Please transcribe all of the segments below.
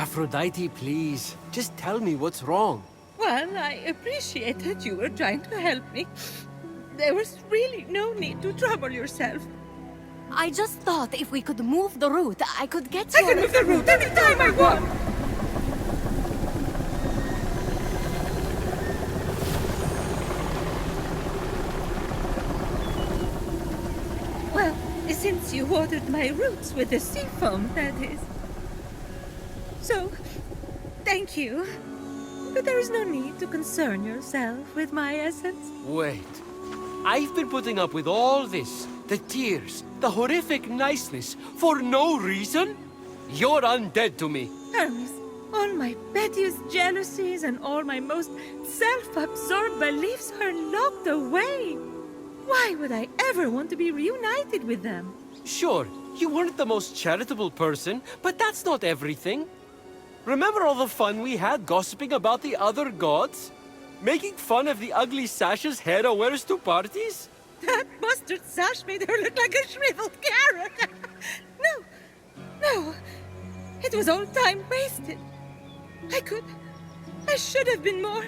Aphrodite, please. Just tell me what's wrong. Well, I appreciate that you were trying to help me. There was really no need to trouble yourself. I just thought if we could move the route, I could get I you. can move the route anytime I want! Well, since you watered my roots with the sea foam, that is. So, thank you. But there is no need to concern yourself with my essence. Wait. I've been putting up with all this. The tears, the horrific niceness, for no reason? You're undead to me. Hermes, all my pettiest jealousies and all my most self-absorbed beliefs are locked away. Why would I ever want to be reunited with them? Sure, you weren't the most charitable person, but that's not everything. Remember all the fun we had gossiping about the other gods? Making fun of the ugly sashes Hera wears to parties? That mustard sash made her look like a shriveled carrot. No. It was all time wasted. I should have been more.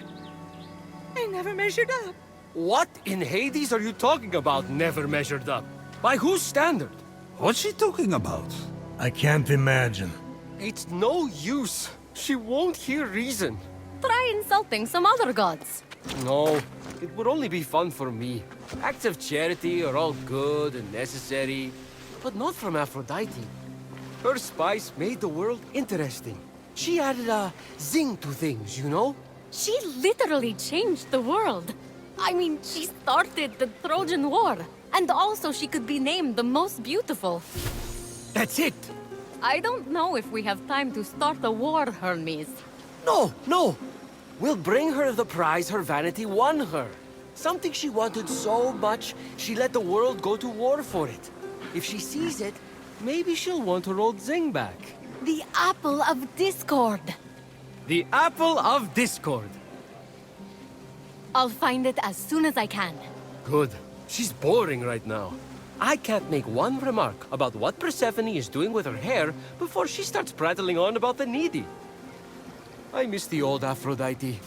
I never measured up. What in Hades are you talking about, never measured up? By whose standard? What's she talking about? I can't imagine. It's no use. She won't hear reason. Try insulting some other gods. No, it would only be fun for me. Acts of charity are all good and necessary, but not from Aphrodite. Her spice made the world interesting. She added a zing to things, you know? She literally changed the world. I mean, she started the Trojan War. And also she could be named the most beautiful. That's it! I don't know if we have time to start a war, Hermes. No! We'll bring her the prize her vanity won her. Something she wanted so much, she let the world go to war for it. If she sees it, maybe she'll want her old zing back. The Apple of Discord. The Apple of Discord. I'll find it as soon as I can. Good. She's boring right now. I can't make one remark about what Persephone is doing with her hair before she starts prattling on about the needy. I miss the old Aphrodite.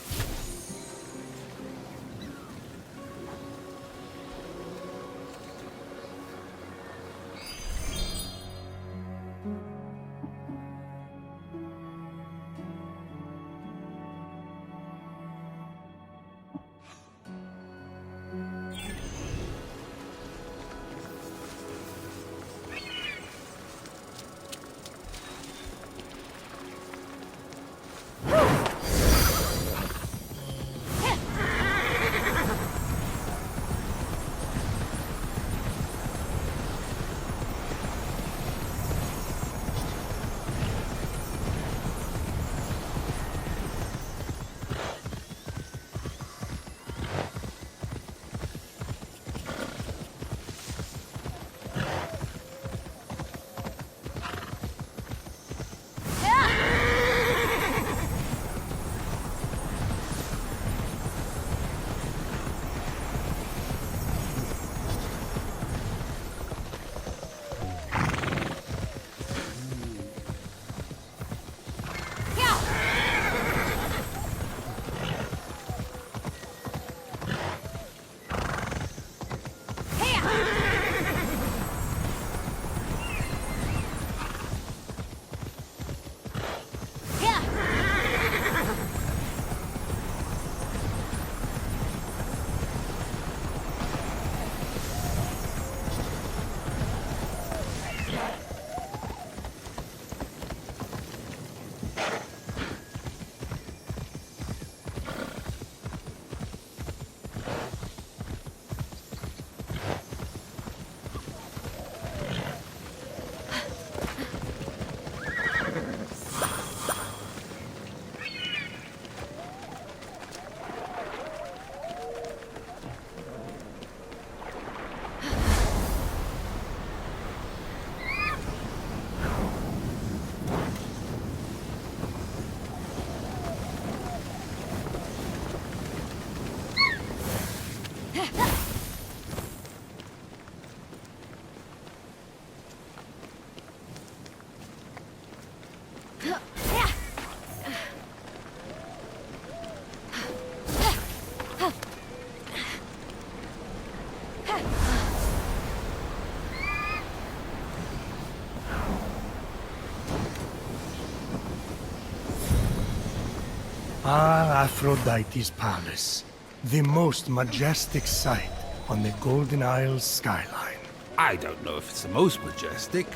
Ah, Aphrodite's palace. The most majestic sight on the Golden Isles skyline. I don't know if it's the most majestic.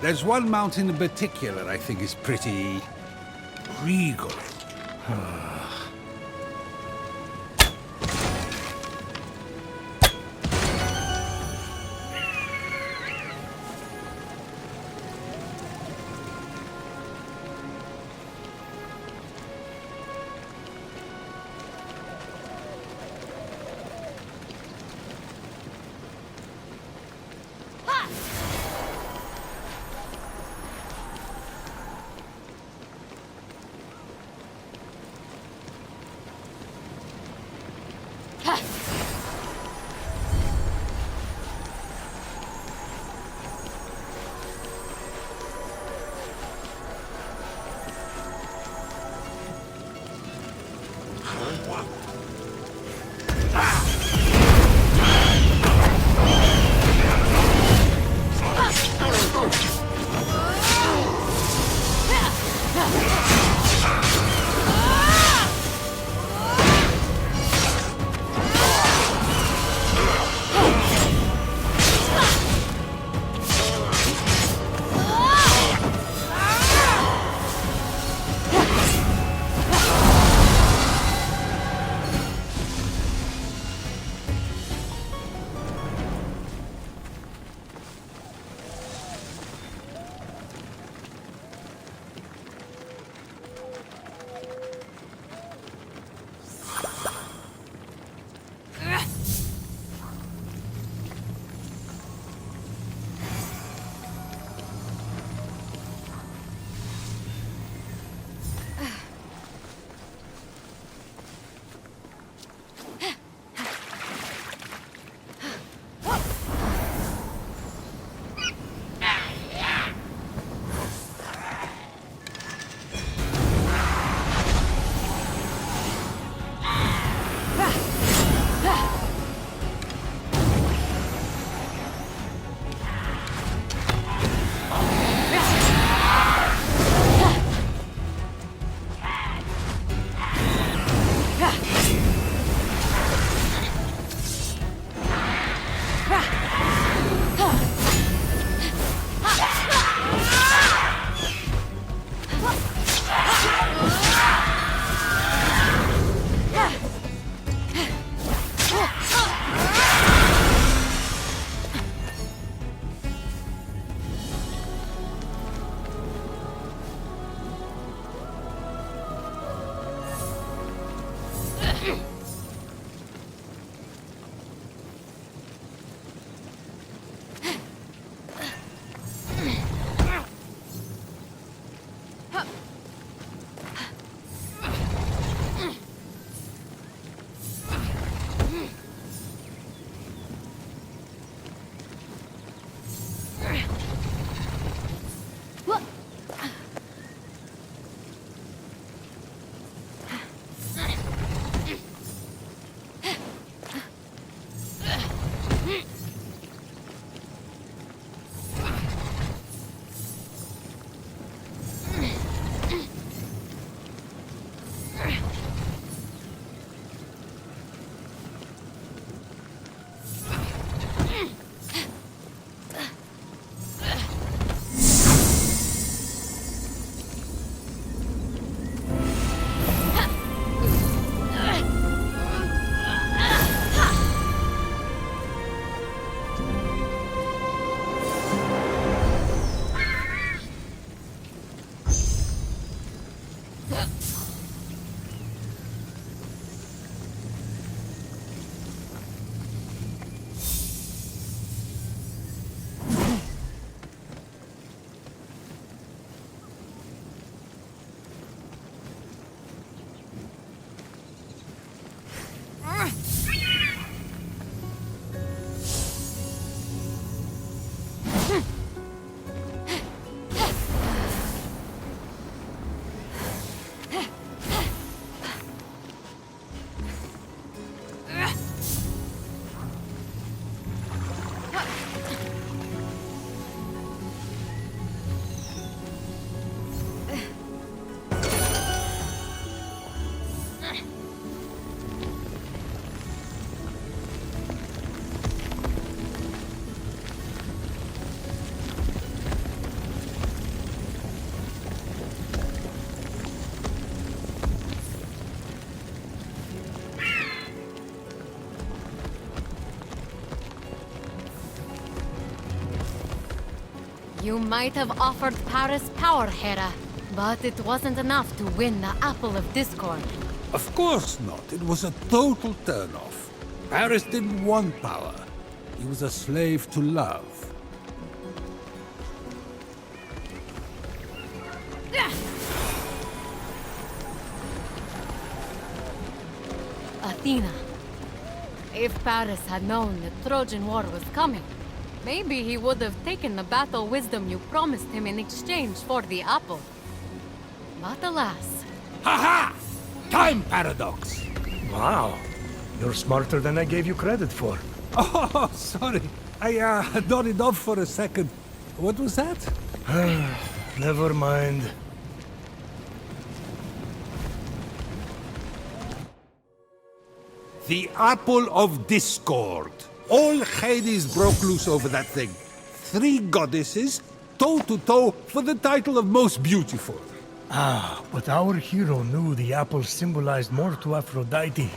There's one mountain in particular I think is pretty... regal. You might have offered Paris power, Hera, but it wasn't enough to win the Apple of Discord. Of course not. It was a total turn-off. Paris didn't want power. He was a slave to love. Athena. If Paris had known the Trojan War was coming, maybe he would have taken the battle wisdom you promised him in exchange for the apple. But alas. Ha-ha! Time paradox! Wow. You're smarter than I gave you credit for. Oh, sorry. I nodded off for a second. What was that? Never mind. The Apple of Discord. All Hades broke loose over that thing. 3 goddesses, toe-to-toe for the title of Most Beautiful. Ah, but our hero knew the apple symbolized more to Aphrodite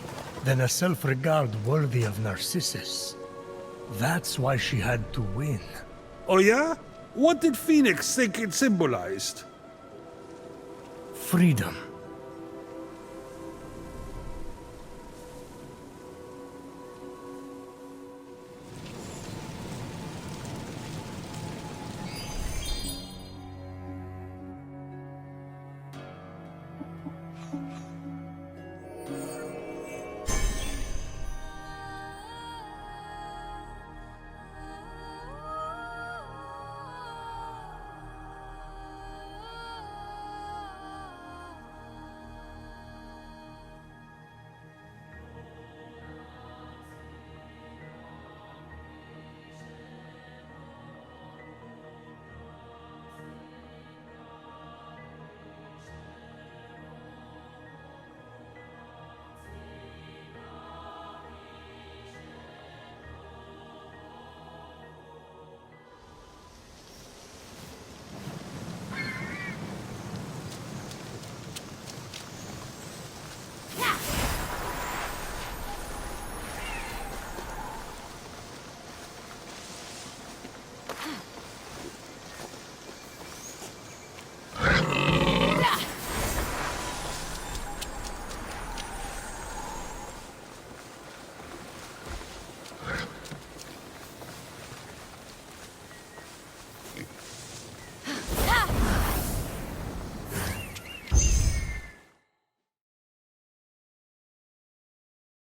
than a self-regard worthy of Narcissus. That's why she had to win. Oh yeah? What did Phoenix think it symbolized? Freedom.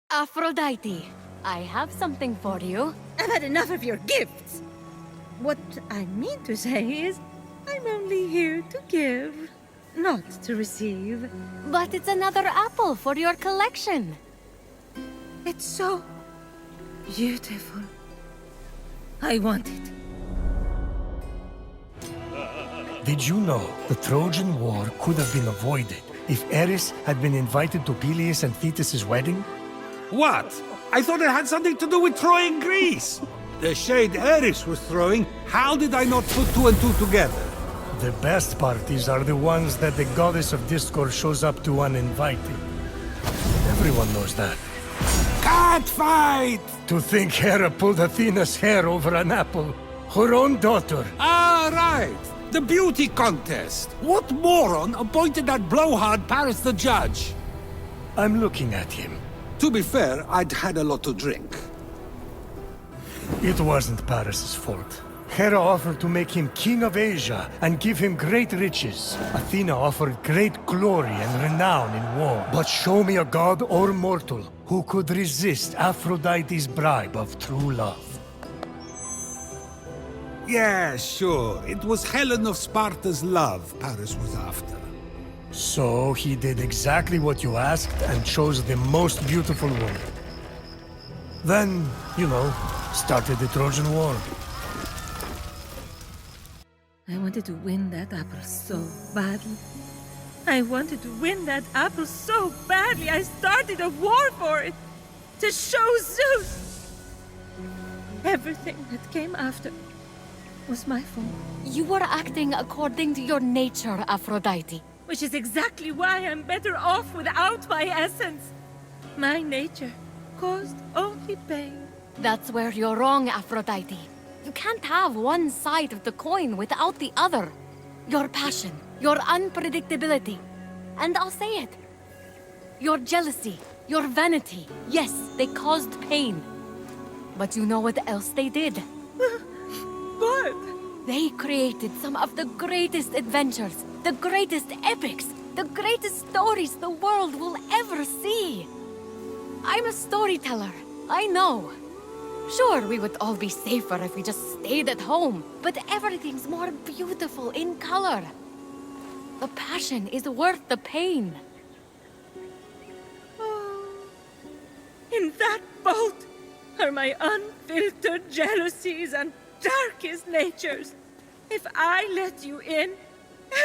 Aphrodite, I have something for you. I've had enough of your gifts. What I mean to say is, I'm only here to give, not to receive. But it's another apple for your collection. It's so beautiful. I want it. Did you know the Trojan War could have been avoided if Eris had been invited to Peleus and Thetis' wedding? What? I thought it had something to do with Troy and Greece. The shade Eris was throwing, how did I not put 2 and 2 together? The best parties are the ones that the goddess of discord shows up to uninvited. Everyone knows that. Cat fight! To think Hera pulled Athena's hair over an apple. Her own daughter. Ah, right. The beauty contest. What moron appointed that blowhard Paris the judge? I'm looking at him. To be fair, I'd had a lot to drink. It wasn't Paris' fault. Hera offered to make him king of Asia and give him great riches. Athena offered great glory and renown in war. But show me a god or mortal who could resist Aphrodite's bribe of true love. Yeah, sure. It was Helen of Sparta's love Paris was after. So he did exactly what you asked and chose the most beautiful woman. Then, you know, started the Trojan War. I wanted to win that apple so badly. I wanted to win that apple so badly. I started a war for it. To show Zeus. Everything that came after was my fault. You were acting according to your nature, Aphrodite. Which is exactly why I'm better off without my essence. My nature caused only pain. That's where you're wrong, Aphrodite. You can't have one side of the coin without the other. Your passion, your unpredictability, and I'll say it. Your jealousy, your vanity, yes, they caused pain. But you know what else they did? What? They created some of the greatest adventures, the greatest epics, the greatest stories the world will ever see. I'm a storyteller, I know. Sure, we would all be safer if we just stayed at home, but everything's more beautiful in color. The passion is worth the pain. In that boat are my unfiltered jealousies and darkest natures. If I let you in,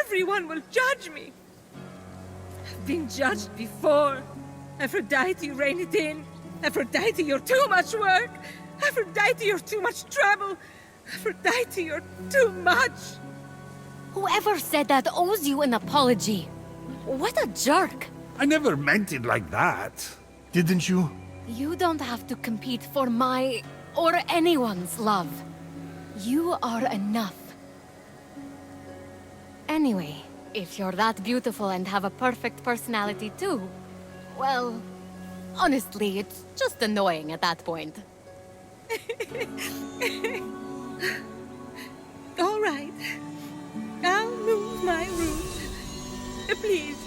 everyone will judge me. I've been judged before. Aphrodite, rein it in. Aphrodite, you're too much work. Aphrodite, you're too much trouble. Aphrodite, you're too much. Whoever said that owes you an apology. What a jerk. I never meant it like that. Didn't you? You don't have to compete for my or anyone's love. You are enough. Anyway, if you're that beautiful and have a perfect personality too, well, honestly, it's just annoying at that point. All right. I'll move my route. Please,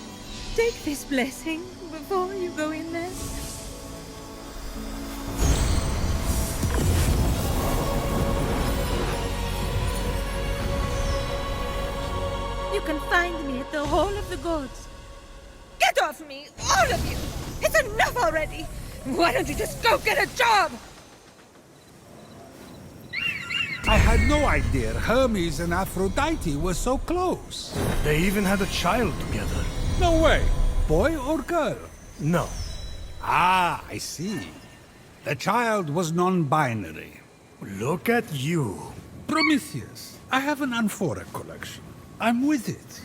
take this blessing before you go in there. You can find me at the Hall of the Gods. Get off me, all of you! It's enough already! Why don't you just go get a job? I had no idea Hermes and Aphrodite were so close. They even had a child together. No way. Boy or girl? No. Ah, I see. The child was non-binary. Look at you. Prometheus, I have an amphora collection. I'm with it.